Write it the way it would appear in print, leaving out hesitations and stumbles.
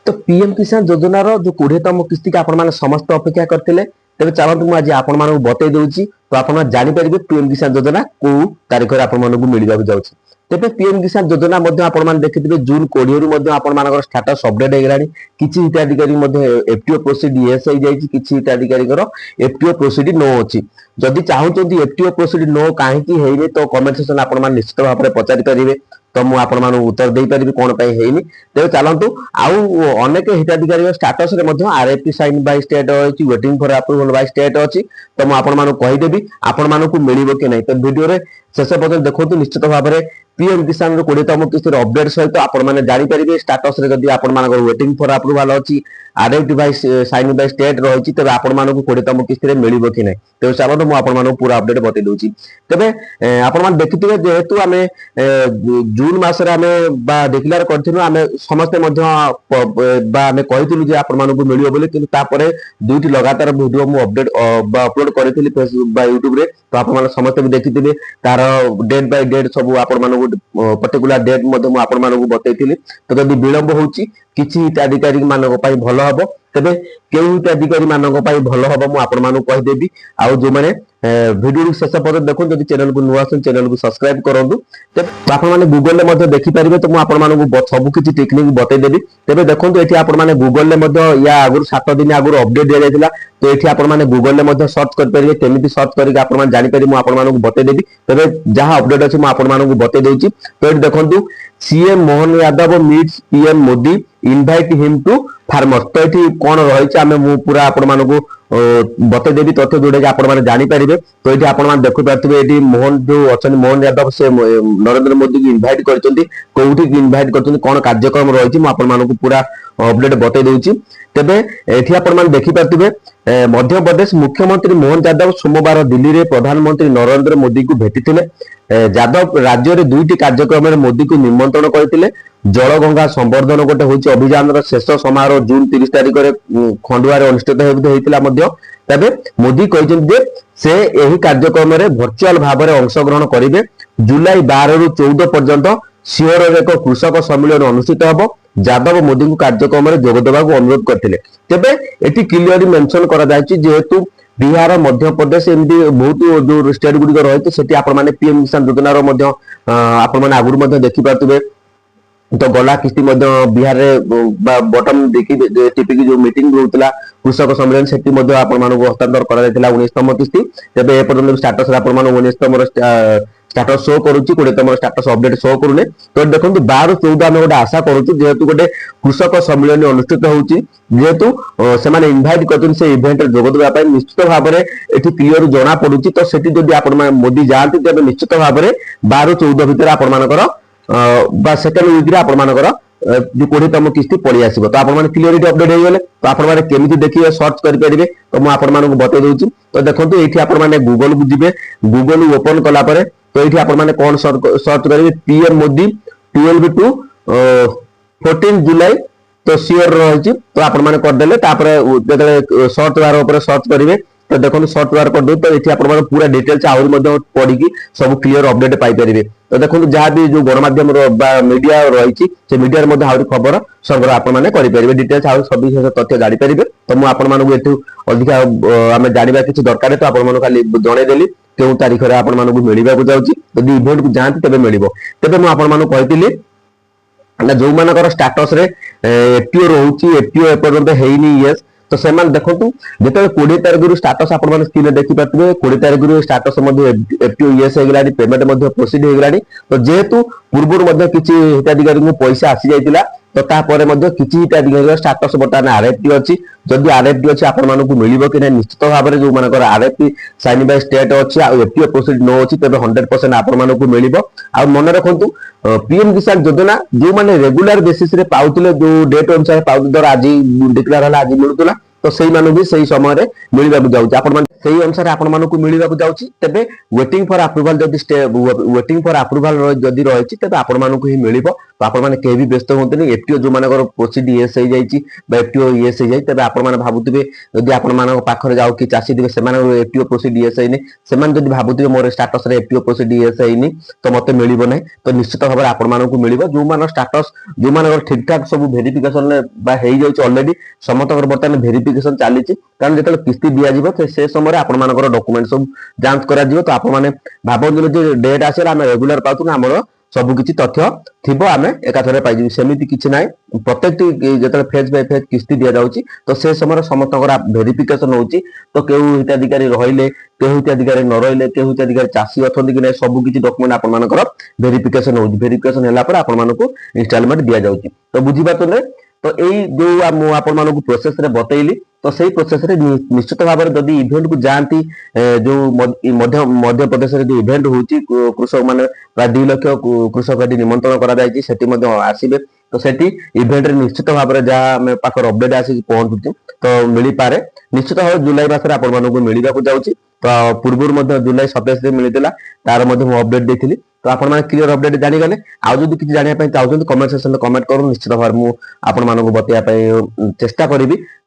तो पीएम किसान योजना रो जो 20तम किस्ती का आपण माने समस्त अपेक्षा करथिले तेबे चलंतु मु आज आपण मानू बतै दउची तो आपण जानि परिबे पीएम किसान योजना को तारिख रे आपण मानू मिलि जाउ जाउची। तेबे पीएम किसान योजना मध्ये आपण मान देखिथिबे जून 20 रु मध्ये आपण मानकर स्टेटस अपडेट हेगलानी किछि हिताधिकारी मध्ये एफटीओ प्रोसीड यस होई जाईची किछि हिताधिकारी करो एफटीओ प्रोसीड नो अछि। जदि चाहुचंती एफटीओ प्रोसीड नो काहे की हेइने तो कमेंट सेक्शन आपण मान निश्चित भाव रे पचारि परिबे तो मु आपण मानू उत्तर देई परिबे कोन पई हेइनी। तेबे चलंतु आउ अनेक हिताधिकारी स्टेटस रे मध्ये आरएफपी साइन बाय स्टेट अछि waiting for approval by state अछि तो मु आपण मानू कहि देबी आपण मानू को मिलिबो कि नै। तो वीडियो रे शेष पर्यंत देखंतु निश्चित भाव रे पीएम किसान रो 20तम किस्ती रो अपडेट सहित आपण माने जानि परिबे स्टेटस रे जदि आपण मानकर वेटिंग फॉर अप्रूवल अछि RFP by sign by state रहिछि तबे आपण मानू को 20तम किस्ती रे मिलिबो कि नै। तो चालो मु आपण मानू पूरा अपडेट बतै दउछि। तबे आपण मान देखिथिबे जेहेतु आमे जून मास रे आमे बा डिक्लेयर करथिनु आमे समस्त मध्ये बा आमे कहिथिलु जे आपण मानू को मिलिबो बोली किंतु तापरे दुईटी लगातार वीडियो मु अपडेट बा अपलोड करथिलि फेसबुक बा यूट्यूब रे तो आपण मान समस्त भी देखिथिबे तार डेट बाय डेट सब आपण मानू पर्टिकुलर डेट मध्ये मु आपण मानू बतैथिलि। तो जदि विलंब होउची किछि हिताधिकारी मानक पई भलो हबो तबे केउ हिताधिकारी मानक पई भलो हबो मु आपण मानू कहि देबी। आ जो माने वीडियो शेष पर्यंत देखो जदि चैनल को नुआ सन चैनल को सब्सक्राइब करंतु तबे आपण माने गूगल ले मध्ये देखि परिबे तो मु आपण मानू सब किछि टेक्निक बतै देबी। तबे देखंतु एठी आपण माने गूगल ले मध्ये या आगुर 7 दिन आगुर अपडेट दिया जायतिला तो एठी आपण माने गूगल ले मध्ये सर्च कर परिबे केमिति सर्च करिक आपण माने जानि परिबे मु आपण मानू बतै देबी। तबे जहां अपडेट अछि मु आपण मानू बतै दउची। तो एठी देखंतु CM Mohan Yadav meets PM Modi invite him to farmers तो ये कौन रही आम मु पूरा आपण मानू बतई देवी तथ्य जोड़े आपण मैंने जानीपारे। तो ये आपण मैंने देखु पारे ये मोहन जो अच्छा मोहन यादव से नरेंद्र मोदी को इनवाइट करती कौटी इनवाइट करती कौन कार्यक्रम रही आपण मानू पूरा अपडेट बतई दूसरी। तेबे एठी आपण माने देखि पारथिबे मध्य प्रदेश मुख्यमंत्री मोहन यादव सोमवार दिल्ली रे प्रधानमंत्री नरेंद्र मोदी को भेटिथिले। यादव राज्य रे दुईटी कार्यक्रम रे मोदी को निमंत्रण करथिले। जलगंगा संवर्धन गोटे होछि अभियान रो शेष समारोह जून 30 तारिख रे खंडुआ रे अनुष्ठित होइतिला मध्य। तबे मोदी कहिसें जे से एही कार्यक्रम रे वर्चुअल भाव रे अंशग्रहण करिवे। जुलाई 12 रु 14 पर्यंत सियोर रे एक कृषक सम्मेलन अनुष्ठित हबो। यादव मोदी को कार्यक्रम में जोग देवा अनुरोध करते। तेबे एटी क्लियरली मेंशन करा जायछि जेहेतु बिहार मध्य प्रदेश एमडी बहुत जो स्टेट गुडी रही सेठी आपण माने पीएम किसान योजना रो मध्य आपण माने आगुर मध्य देखि पातबे। तो गला किस्ती बिहार रे बटम देखि टीपी जो मीटिंग होतला कृषक सम्मेलन सेठी मध्य आपण मानू हस्तांतर करा जायतिला 19तम किस्ती। तेबे ए पर्यंत स्टेटस आपण मानू 19तम स्टेटस शो करूची 20तम स्टेटस अपडेट शो करूने। तो देखो 12 14 आम गोटे आशा करूँ जेहेतु गोटे कृषक सम्मेलन अनुष्ठित होची जेहेतु से माने इनवाइट करछन से इवेंट रे जोग देबा पय निश्चित भाव में एठी क्लियर जना पडुची। तो सेठी जदि आपण मोदी जाती तेबे निश्चित भाव में 12 14 भितर आपण मानकर बा सेकेंड वीक रे आपण मानकर जो 20तम किस्ती पड़ी आसीबो। तो आपण माने क्लियरिटी अपडेट हो गले तो आपण माने केमिति देखिए सर्च करि परिबे तो मु आपण मानक बतै दउची। तो देखंतु एठी आपण माने गूगल को जिबे गूगल ओपन कला परे तो ये आपण माने कौन सर्च करेंगे पीएम मोदी 12 टू 14 जुलाई तो सियोर रही। तो आपण माने कर देले तापरे जदे सर्च बार ऊपर सर्च करेंगे तो देखो सर्च बार कर दो तो ये आपण माने पूरा डिटेल्स आउर मध्ये पढ़ी की सब क्लियर अपडेट पाई परिबे। तो देखो जहां भी जो गणमाध्यम मीडिया रही से मीडिया मध्ये आउर खबर संग्रह आपण माने करि परिबे डिटेल्स आउर सविशेष तथ्य जानि परिबे। तो मु आपण मानू एठू अधिका आमे जानिबा किछि दरकार तो आपण मानू खाली जणे देली केउ तारिख रे आपण मानू मिलिबा को जाउची यदि इवेंट को जानते तबे मिलिबो। तबे मु आपण मानू कहितिली ना जो मानकर स्टेटस रे एफटीओ रहउची एफटीओ एपर्यंत हेइनी यस तो सेमान देखंतु जेते 20 तारिख रु स्टेटस आपण माने स्क्रीन देखि पातबे 20 तारिख रु स्टेटस मध्ये एफटीओ यस हेगलाडी पेमेंट मध्ये प्रोसीड हेगलाडी। तो जेहेतु पूर्व मध्ये किछि हिताधिकारी को पैसा आसी जाइतिला तो तापर मध्ये किछि हिताधिकारी स्टेटस बर्तमान आरएफटी अछि जदि आरएफटी अछि आपण मानकु मिलिबो कि नै निश्चित भाव में जो मानकर आरएफटी साइन बाय स्टेट अछि आ एफटीओ प्रोसीड नो अछि तबे 100% आपण मानकु मिलिबो। आ मन रखंतु पीएम किसान योजना जो माने रेगुलर बेसिस रे पाउतिले जो डेट अनुसार पाउति दर आज डिक्लेयर हला आज मिलुतला तो सेही मानु भी सेही समय मिलवा जाउची आपण माने सेही अनुसार आपण मानकु मिलवा जाउची तेबे वेटिंग फॉर अप्रूवल जदी वेटिंग फॉर अप्रूवल जदी रहिची तेबे आपण मानकु ही मिलिबो तो आपण माने केही भी व्यस्त होंतनी एफटीओ जो मानकर प्रोसीड एस हो जाइची बा एफटीओ एस हो जाई तेबे आपण माने भाबुतिबे जदी आपण मानक पाखरे जाउ कि चासी दिबे से माने एफटीओ प्रोसीड एस हैनी से माने जदी भाबुतिबे मोर स्टेटस रे एफटीओ प्रोसीड एस हैनी तो मते मिलिबो नै तो निश्चित भाबरे आपण मानकु मिलिबो जो मान स्टेटस जो मानकर ठीक ठाक सब वेरिफिकेशन बा हे जाउची ऑलरेडी समतकर बर्तमान वेरिफिकेशन चलीची कारण जेतले किस्ती दिया जिवो तो से समय आपण मानकर डॉक्यूमेंट सब जांच करा जिवो तो आपण माने भाबो जे डेट आसे हम रेगुलर पाउतु हमर सब किछि तथ्य थिबो आमे एकाथरे पाइ जिवि सेमिति किछि नै प्रत्येक जेतले फेज बाय फेज किस्ती दिया जाउची तो से समय समतकर वेरिफिकेशन होउची तो केहु हिताधिकारी रहिले केहु हिताधिकारी न रहिले केहु हिताधिकारी चासी अथंदी कि नै सब किछि डॉक्यूमेंट आपण मानकर वेरिफिकेशन होउची वेरिफिकेशन हैला पर आपण मानको इंस्टॉलमेंट दिया जाउची तो बुझी बातले तो एई जो मु आपण मानको प्रोसेस रे बतैली तो सही प्रोसेस रे निश्चित भाव में जदि इवेंट को जाती जो मध्य प्रदेश रे जो इवेंट होची कृषक माने प्राय 2 लाख कृषक निमंत्रण करा जायछि सेठी मध्ये आसीबे तो सेठी इवेंट रे निश्चित भाव में जहाँ मैं पाखर अपडेट आसी पहुंचुची तो मिली पारे निश्चित भाव जुलाई मास आपण मानको मिलिबा को जाउची तो पूर्व मध्ये जुलाई 27 रे मिलितला तार मध्ये मु अपडेट देथिली तो आपण माने क्लियर अपडेट जानि गले आ जदि किछि जानिया पय चाहउछन कमेंट सेक्शन में कमेंट करू निश्चित भाव मु आपण मानको बतिया पय चेष्टा करिवि।